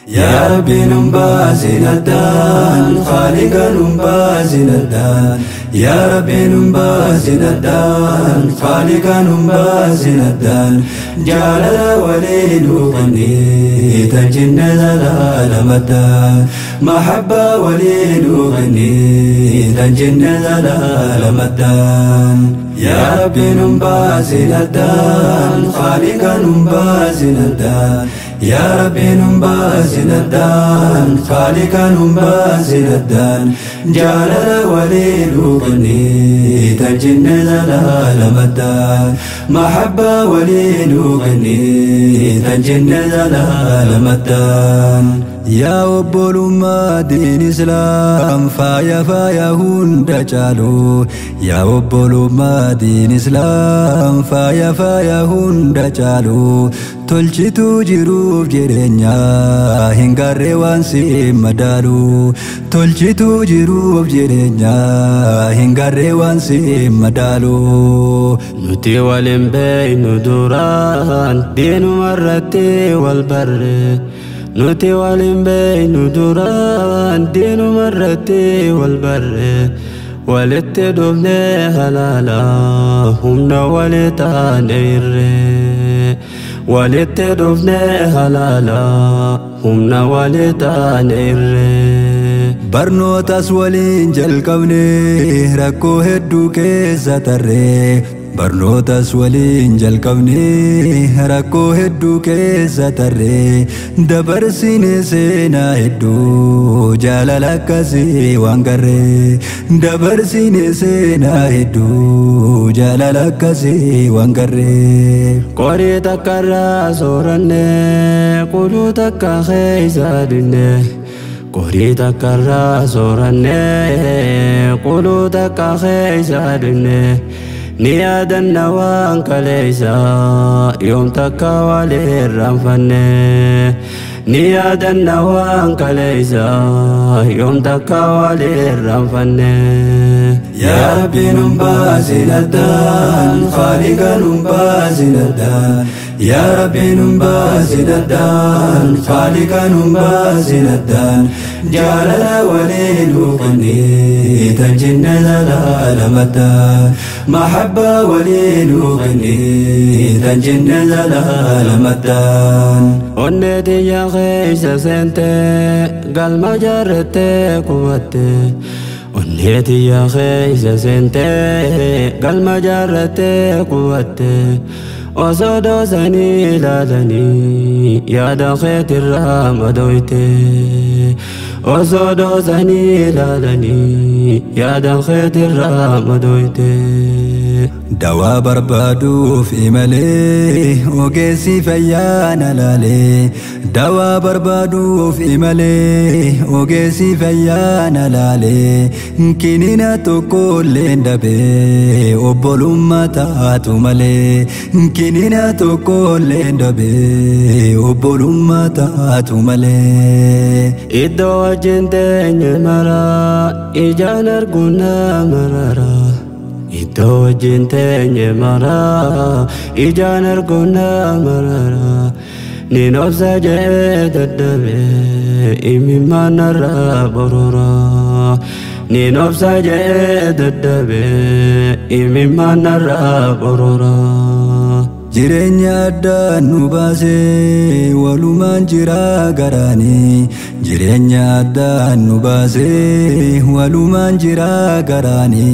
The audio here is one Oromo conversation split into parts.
يا ربي نبازل الدان خالق نبازل الدان يا ربي نبازل الدان خالق نبازل الدان جعل وليد غني تجن زلال مدان محبة وليد غني تجن زلال مدان يا ربي نبازل الدان خالق نبازل الدان يا ربي نبازل الدان خالق نبازل الدان جعل الوليد غني تجن زلال مدان محبة وليد غني تجن زلال مدان يا أبو ما دين إسلام فايا هند جالو يا أبو ما دين إسلام فايا هند جالو تلشتو جروف جرنيا هنگاري وانسي مدالو تلشتو جروف جرنيا هنگاري وانسي مدالو نتي والم بين دوران دين مرتي والبر نتي والم بين دوران دين مرتي والبر ولت دبني هلالا هم ولتان إيري ولت دبني هلالا هم ولتان إيري برنوتاس ولين جلقبني ركو هدو كيسا تري برنوتاس ولين جلقبني ركو هدو كيسا تري دبرسيني سينا هدو جالالكسي وانقري دبرسيني سينا هدو جالالكسي وانقري قري تكرا سورني قلو تكا خيسا دني قري تكرا سورني قلو تكا خيسا دني نيادا نوان كليسا يوم تكا ولي الرنفني نيادا نوان كليسا يوم تكا ولي الرنفني يا ربي نبازل الدان خالق نبازل الدان يا ربي نبازل الدان خالق نبازل الدان جعل الوليد غني تجن زلال مدان محبة وليد غني تجن زلال مدان ونتي يا خيس سنتي قال ما جرتي قوتي ونيتي يا خيس سنتي قال ما جرتي قوتي وصدو سني لالني يا دخيت الرام دويتي وصدو سني لالني يا دخيت الرام دويتي دوا بربادو في ملي وقيسي فيانا لالي دوا بربادو في ملي وقيسي فيانا لالي كنينة كل دبي وبولو ماتاتو ملي كنينة كل دبي وبولو ماتاتو ملي إدو جنتين مرا إجان أرقنا مرارا إدو جنتين مرا إجان أرقنا مرارا نينوف سجد الدبي إمي ما نرى برورا نينوف سجد الدبي إمي ما نرى برورا jireenya adda nu baase walumaan jira garaani jireenya adda nu baase walumaan jira garaani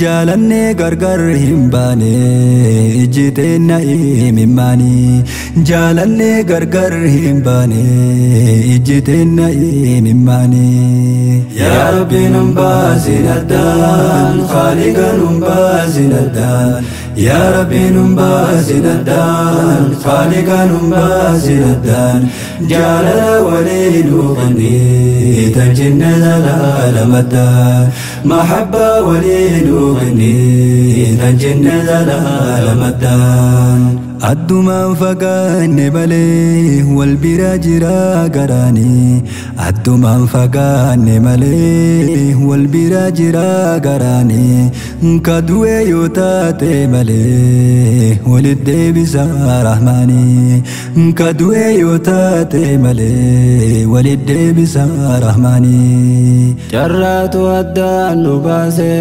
jaalanne gargar hin baane ijjiteenna imimmaani jaalanne gargar hin baane ijjiteenna imimmaani yaa rabbi nun baasin addaan khaaliqa nun baasin addaan yaa rabbi nun baasin الدان خالق نبازل الدان جعل الوليد غني تجن زلال مدان محبة وليد غني تجن زلال مدان addumaan fagaanne malee wal bira jira garaanii addumaan fagaanne malee wal bira jira garaanii ka du'e yoo taate malee walit deebisa rahmaanii ka du'e yoo taate malee walit deebisa rahmaanii jarraatu addaan nu baase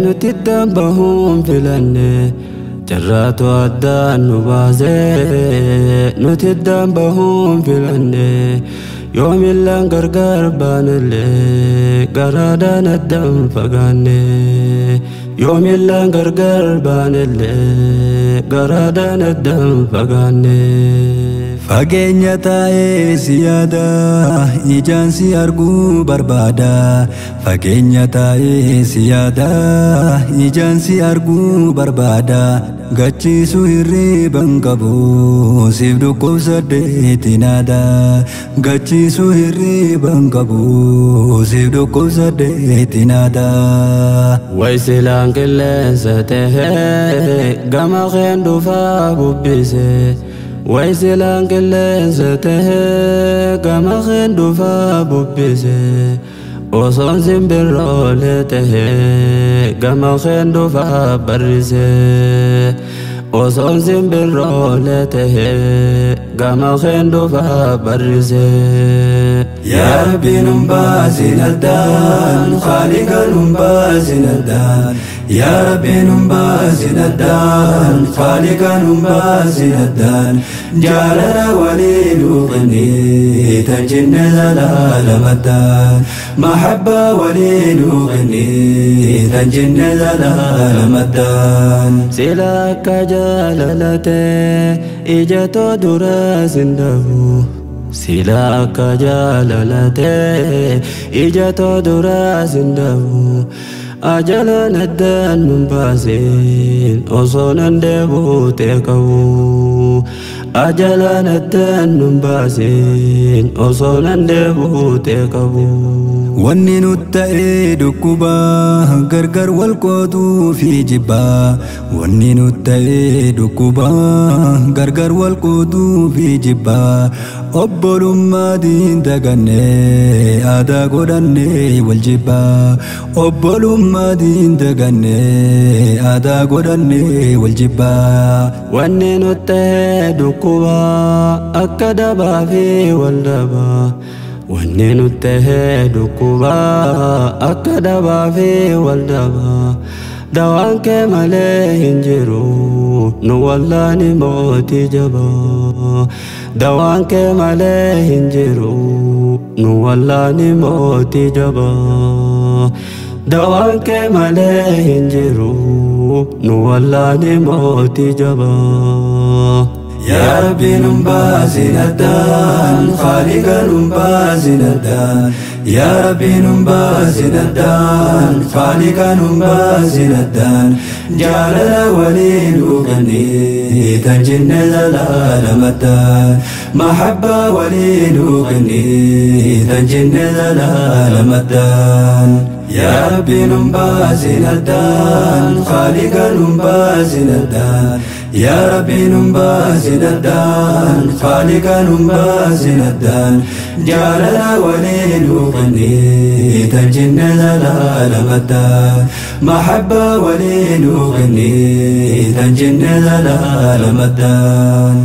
nuti dambahuun filanne jarraatu addaan nu baase nuti dambahuun filanne yoomillaan gargar baanillee garaadhaan addaan fagaanne yoomillaan gargar baanillee garaadhaan addaan fagaanne fageenya taa'ee si yaada ijaan si arguu barbaada fageenya taa'ee si yaada ijaan si arguu barbaada gachiisu hirriban qabu siif dhukkubsadheeti naada gachiisu hirriban qabu siif dhukkubsadheeti naada waysilaan qilleensa tahee gama keen dhufaa bubbise waysilaan qilleensa tahee gama keen dhufaa bubbise osoon simbirroolee tahee gama keen dhufaa barrise osoon simbirroolee tahee gama keen dhufaa barrise yaa rabbi nun baasin addaan khaaliqa nun baasin addaan yaa rabbi nun baasin addaan khaaliqa nun baasin addaan jaalala walii nuuqinni tan jinne zalaalamattaan mahabba walii nuuqinni tan jinne zalaalamattaan sila akka jaalalate ijatoo duraa sindahu sila akka jaalalate ijatoo duraa sindahu ajalaan addaan nun baasin osoo nan deebuutee qabu ajalaan addaan nun baasin osoo nan deebuutee qabu wanni nutti ta'ee dhukkuba gargar wal qootuu fi jibba wanni nutti ta'ee dhukkuba gargar wal qootuu fi jibba obbolummaa diin daganne aadaa godhanne wal jibba obbolummaa diin daganne aadaa godhanne wal jibba wanni nutti ta'ee dhukkuba akka dabaa fi wal dabaa wanni nutti ta'ee dhukkuba akka dabaa fi wal dabaa dawaan kee malee hin jiru nu wallaani mootii jabaa dawaan kee malee hin jiru nu wallaani mootii jabaa dawaan kee malee hin jiru nu wallaani mootii jabaa yaa rabbi nun baasin addaan khaaliqa nun baasin addaan yaa rabbi nun baasin addaan khaaliqa nun baasin addaan jaalala walii nuuqinni tan jinne zalaalamattaan mahabba walii nuuqinni tan jinne zalaalamattaan yaa rabbi nun baasin addaan khaaliqa nun baasin addaan yaa rabbi nun baasin addaan khaaliqa nun baasin addaan jaalala walii nuuqinni tan jinne zalaalamattaan mahabba walii nuuqinni tan jinne zalaalamattaan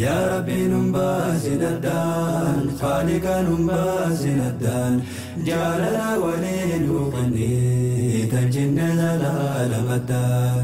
yaa rabbi nun baasin addaan khaaliqa nun baasin addaan jaalala walii nuuqinni tan jinne zalaalamattaan